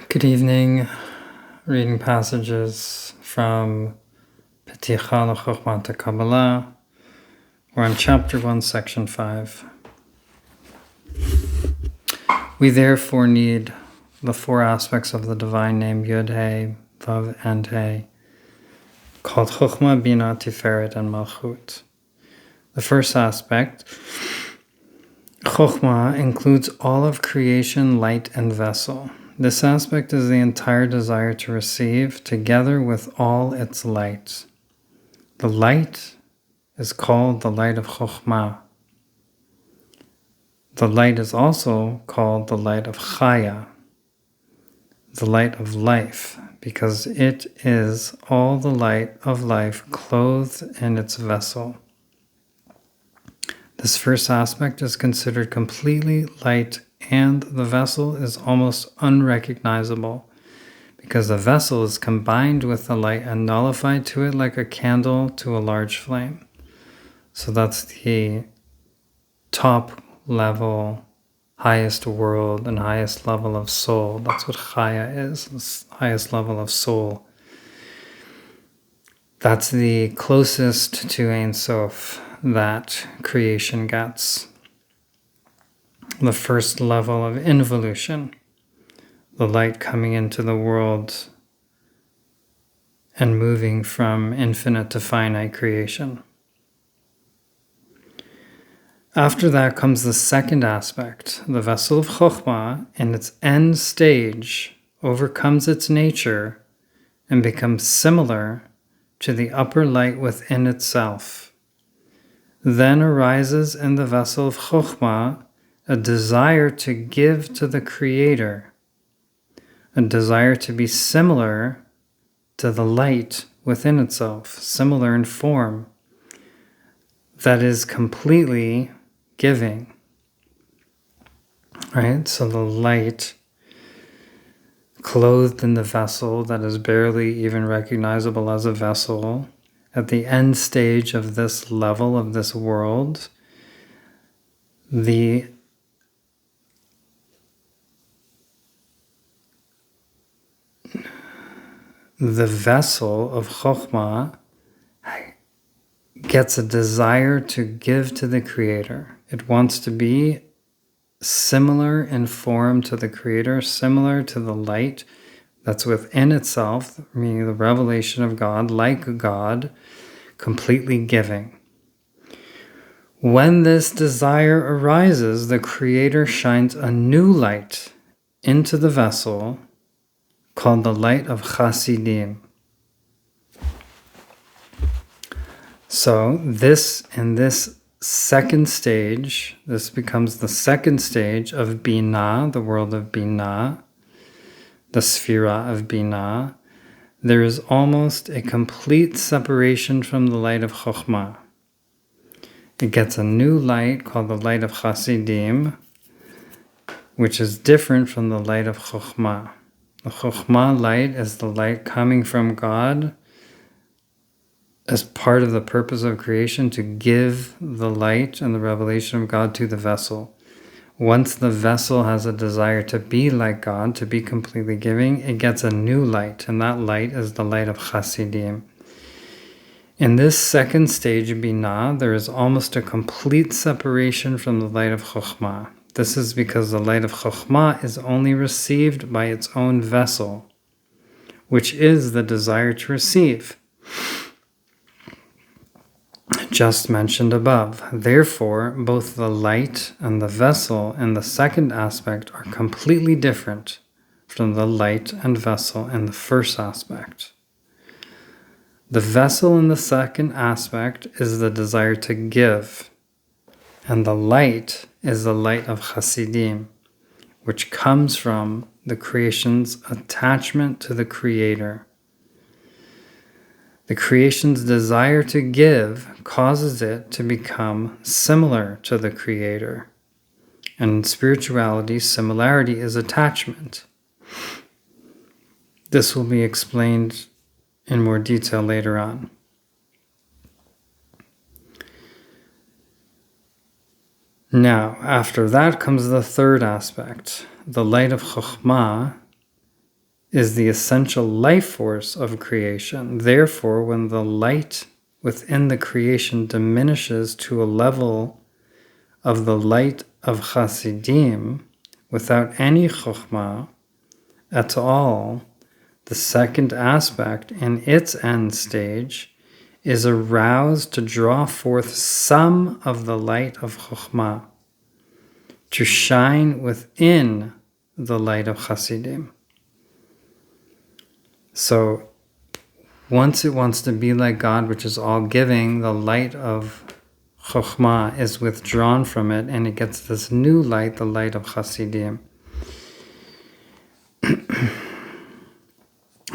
Good evening. Reading passages from Peticha l'Chokhmat Kabbalah. We're on chapter 1, section 5. We therefore need the four aspects of the divine name Yud He, Vav, and He, called Chokhmah, Bina, Tiferet, and Malchut. The first aspect, Chokhmah, includes all of creation, light, and vessel. This aspect is the entire desire to receive, together with all its light. The light is called the light of Chokhmah. The light is also called the light of Chaya, the light of life, because it is all the light of life clothed in its vessel. This first aspect is considered completely light, and the vessel is almost unrecognizable because the vessel is combined with the light and nullified to it like a candle to a large flame. So that's the top level, highest world, and highest level of soul. That's what Chaya is, the highest level of soul. That's the closest to Ein Sof that creation gets. The first level of involution, the light coming into the world and moving from infinite to finite creation. After that comes the second aspect. The vessel of Chokhmah, in its end stage, overcomes its nature and becomes similar to the upper light within itself. Then arises in the vessel of Chokhmah a desire to give to the Creator, a desire to be similar to the light within itself, similar in form, that is completely giving. Right? So the light clothed in the vessel that is barely even recognizable as a vessel, at the end stage of this level of this world, the vessel of Chokhmah gets a desire to give to the Creator. It wants to be similar in form to the Creator, similar to the light that's within itself, meaning the revelation of God, like God, completely giving. When this desire arises, the Creator shines a new light into the vessel called the light of Chasidim. So in this second stage, this becomes the second stage of Binah, the world of Binah, the Sphira of Binah. There is almost a complete separation from the light of Chokhmah. It gets a new light called the light of Chasidim, which is different from the light of Chokhmah. The Chokhmah light is the light coming from God as part of the purpose of creation to give the light and the revelation of God to the vessel. Once the vessel has a desire to be like God, to be completely giving, it gets a new light, and that light is the light of Chasidim. In this second stage of Binah, there is almost a complete separation from the light of Chokhmah. This is because the light of Chokhmah is only received by its own vessel, which is the desire to receive, just mentioned above. Therefore, both the light and the vessel in the second aspect are completely different from the light and vessel in the first aspect. The vessel in the second aspect is the desire to give, and the light is the light of Chasidim, which comes from the creation's attachment to the Creator. The creation's desire to give causes it to become similar to the Creator. And in spirituality, similarity is attachment. This will be explained in more detail later on. Now, after that comes the third aspect. The light of Chokhmah is the essential life force of creation. Therefore, when the light within the creation diminishes to a level of the light of Chasidim without any chokhmah at all, the second aspect in its end stage is aroused to draw forth some of the light of chokhmah, to shine within the light of Chasidim. So once it wants to be like God, which is all giving, the light of Chokhmah is withdrawn from it, and it gets this new light, the light of Chasidim.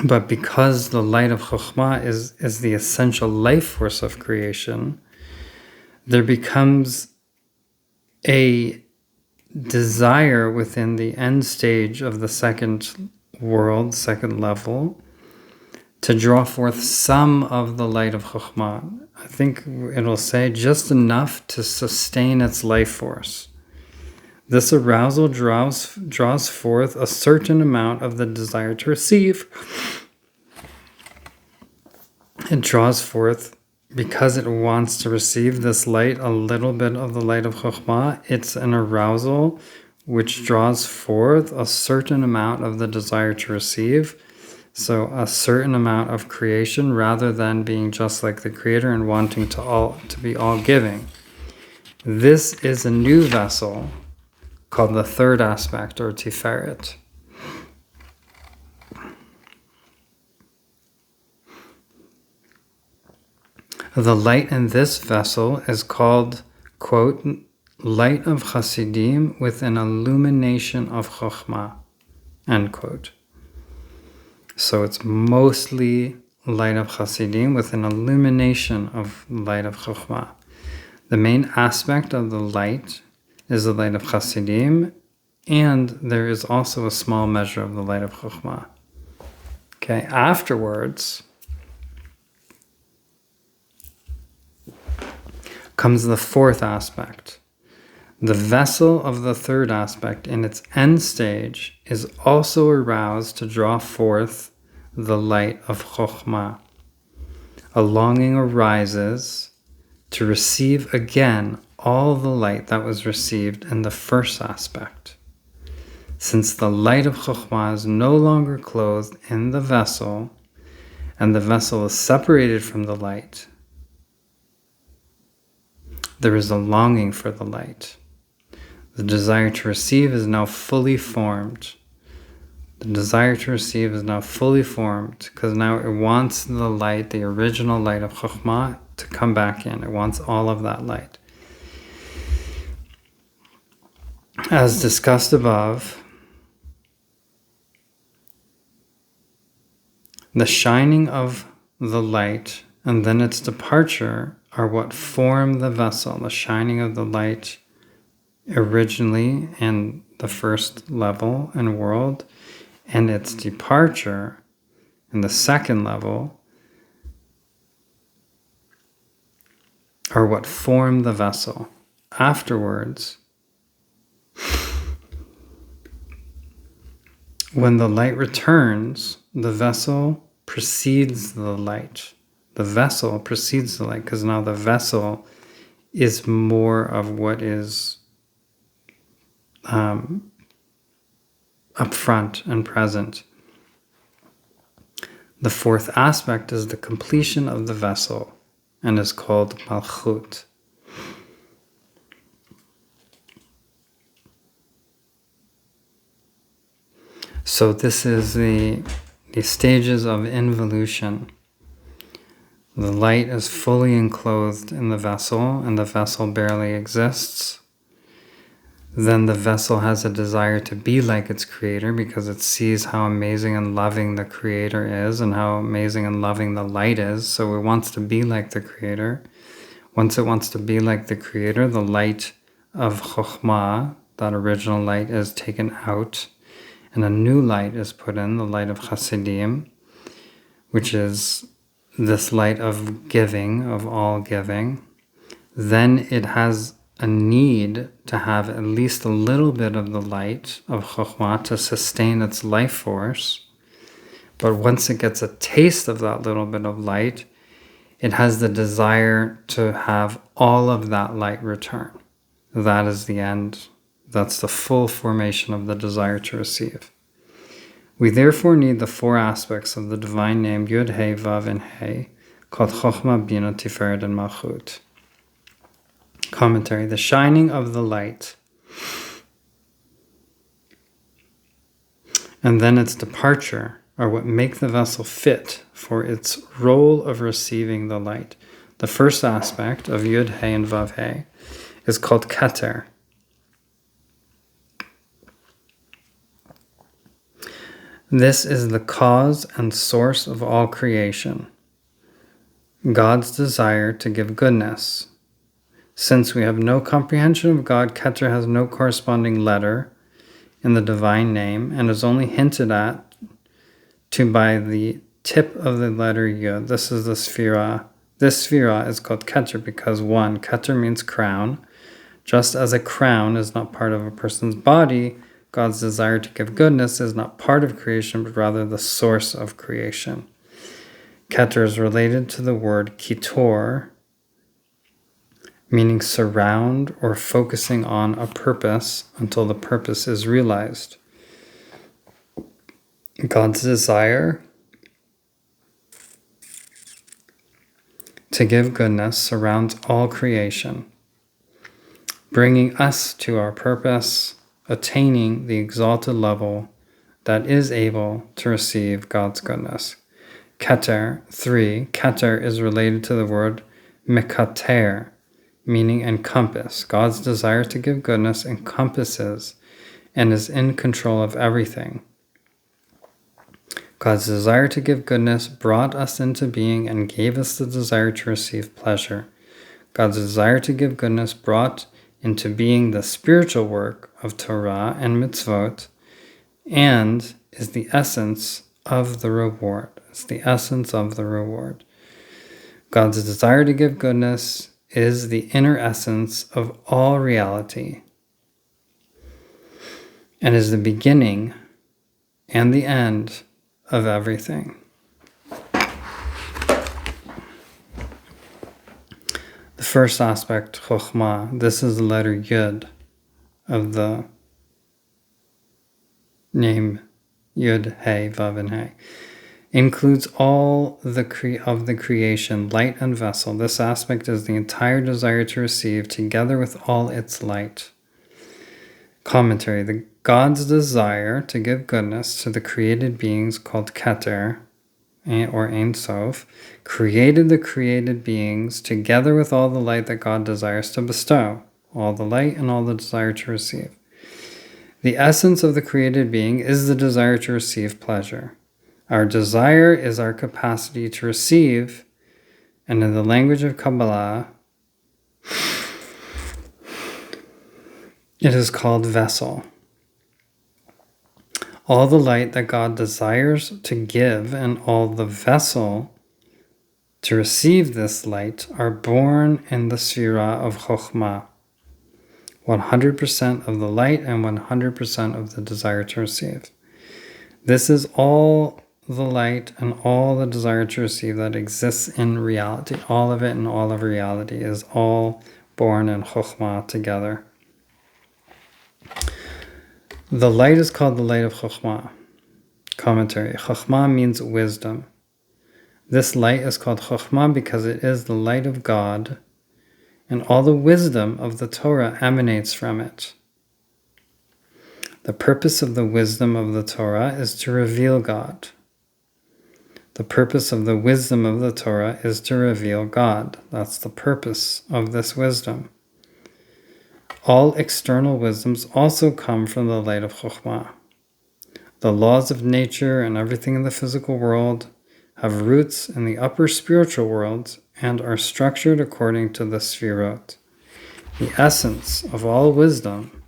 But because the light of Chokhmah is the essential life force of creation, there becomes a desire within the end stage of the second world, second level, to draw forth some of the light of Chokhmah. I think it'll say just enough to sustain its life force. This arousal draws forth a certain amount of the desire to receive. It draws forth, because it wants to receive this light, a little bit of the light of Chokhmah. It's an arousal which draws forth a certain amount of the desire to receive. So a certain amount of creation, rather than being just like the Creator and wanting to be all giving. This is a new vessel called the third aspect, or Tiferet. The light in this vessel is called, quote, light of Chasidim with an illumination of Chokhmah, end quote. So it's mostly light of Chasidim with an illumination of light of Chokhmah. The main aspect of the light is the light of Chasidim, and there is also a small measure of the light of Chokhmah. Okay, afterwards comes the fourth aspect. The vessel of the third aspect in its end stage is also aroused to draw forth the light of Chokhmah. A longing arises to receive again all the light that was received in the first aspect. Since the light of Chokhmah is no longer clothed in the vessel, and the vessel is separated from the light, there is a longing for the light. The desire to receive is now fully formed. The desire to receive is now fully formed because now it wants the light, the original light of Chokhmah, to come back in. It wants all of that light. As discussed above, the shining of the light and then its departure are what form the vessel. The shining of the light originally in the first level and world, and its departure in the second level are what form the vessel. Afterwards, when the light returns, the vessel precedes the light. The vessel precedes the light because now the vessel is more of what is up front and present. The fourth aspect is the completion of the vessel and is called Malchut. So this is the stages of involution. The light is fully enclosed in the vessel and the vessel barely exists. Then the vessel has a desire to be like its creator because it sees how amazing and loving the creator is and how amazing and loving the light is. So it wants to be like the creator. Once it wants to be like the creator, the light of Chokhmah, that original light, is taken out and a new light is put in, the light of Chasidim, which is this light of giving, of all giving. Then it has a need to have at least a little bit of the light of Chokhmah to sustain its life force. But once it gets a taste of that little bit of light, it has the desire to have all of that light return. That is the end. That's the full formation of the desire to receive. We therefore need the four aspects of the divine name Yud, He, Vav, and He, called Chokhmah, Bina, Tiferet, and Malchut. Commentary. The shining of the light and then its departure are what make the vessel fit for its role of receiving the light. The first aspect of Yud, He, and Vav, He is called Keter. This is the cause and source of all creation, God's desire to give goodness. Since we have no comprehension of God, Keter has no corresponding letter in the divine name and is only hinted at to by the tip of the letter Yud. This is the Sphira. This Sphira is called Keter because 1. Keter means crown. Just as a crown is not part of a person's body, God's desire to give goodness is not part of creation, but rather the source of creation. Keter is related to the word kitor, meaning surround or focusing on a purpose until the purpose is realized. God's desire to give goodness surrounds all creation, bringing us to our purpose, attaining the exalted level that is able to receive God's goodness. Keter, 3. Keter is related to the word mekater, meaning encompass. God's desire to give goodness encompasses and is in control of everything. God's desire to give goodness brought us into being and gave us the desire to receive pleasure. God's desire to give goodness brought into being the spiritual work of Torah and mitzvot and is the essence of the reward. It's the essence of the reward. God's desire to give goodness is the inner essence of all reality and is the beginning and the end of everything. The first aspect, Chokhmah, this is the letter Yud of the name Yud, He, Vav, and He. Includes all of the creation, light and vessel. This aspect is the entire desire to receive together with all its light. Commentary. The God's desire to give goodness to the created beings called Keter, or Ein Sof, created the created beings together with all the light that God desires to bestow, all the light and all the desire to receive. The essence of the created being is the desire to receive pleasure. Our desire is our capacity to receive, and in the language of Kabbalah, it is called vessel. All the light that God desires to give and all the vessel to receive this light are born in the Sphira of Chokhmah. 100% of the light and 100% of the desire to receive. This is all the light and all the desire to receive that exists in reality. All of it and all of reality is all born in Chokhmah together. The light is called the light of Chokhmah. Commentary. Chokhmah means wisdom. This light is called Chokhmah because it is the light of God, and all the wisdom of the Torah emanates from it. The purpose of the wisdom of the Torah is to reveal God. The purpose of the wisdom of the Torah is to reveal God. That's the purpose of this wisdom. All external wisdoms also come from the light of Chokhmah. The laws of nature and everything in the physical world have roots in the upper spiritual worlds and are structured according to the Sphirot. The essence of all wisdom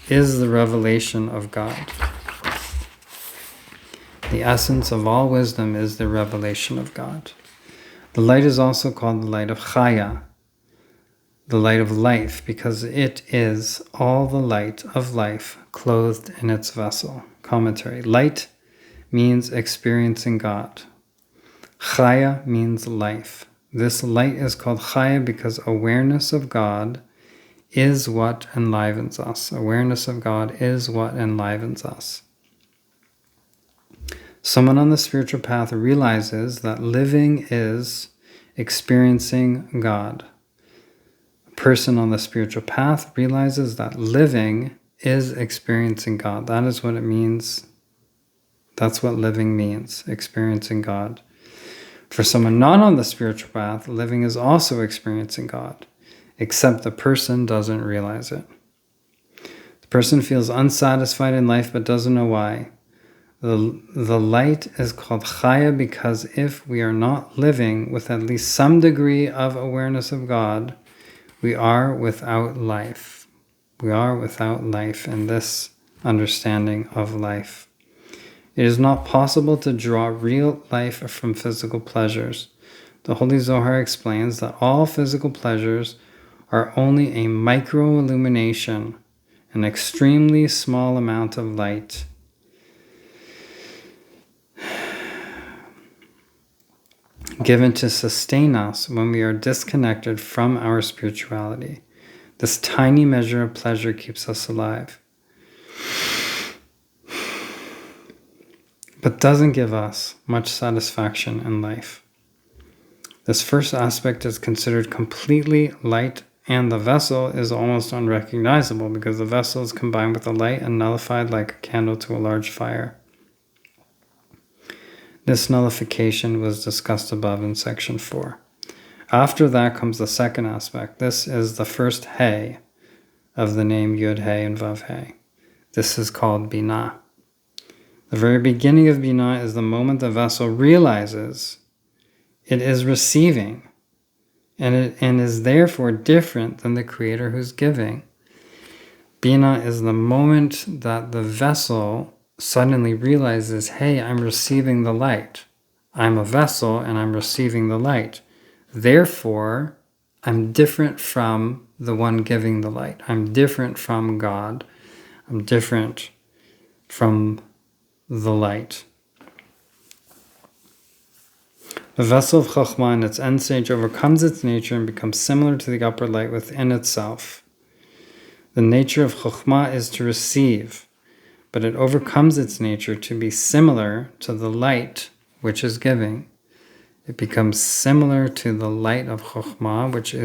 is the revelation of God. The essence of all wisdom is the revelation of God. The light is also called the light of Chaya, the light of life, because it is all the light of life clothed in its vessel. Commentary. Light means experiencing God. Chaya means life. This light is called Chaya because awareness of God is what enlivens us. Awareness of God is what enlivens us. Someone on the spiritual path realizes that living is experiencing God. A person on the spiritual path realizes that living is experiencing God. That is what it means. That's what living means, experiencing God. For someone not on the spiritual path, living is also experiencing God, except the person doesn't realize it. The person feels unsatisfied in life but doesn't know why. The light is called Chaya because if we are not living with at least some degree of awareness of God, we are without life. We are without life in this understanding of life. It is not possible to draw real life from physical pleasures. The Holy Zohar explains that all physical pleasures are only a micro-illumination, an extremely small amount of light. Given to sustain us when we are disconnected from our spirituality. This tiny measure of pleasure keeps us alive, but doesn't give us much satisfaction in life. This first aspect is considered completely light, and the vessel is almost unrecognizable because the vessel is combined with the light and nullified like a candle to a large fire. This nullification was discussed above in section 4. After that comes the second aspect. This is the first He of the name Yud He and Vav He. This is called Binah. The very beginning of Binah is the moment the vessel realizes it is receiving and is therefore different than the Creator who's giving. Binah is the moment that the vessel suddenly realizes, hey, I'm receiving the light. I'm a vessel and I'm receiving the light. Therefore, I'm different from the one giving the light. I'm different from God. I'm different from the light. The vessel of Chokhmah in its end stage overcomes its nature and becomes similar to the upper light within itself. The nature of Chokhmah is to receive, but it overcomes its nature to be similar to the light which is giving. It becomes similar to the light of Chokhmah, which is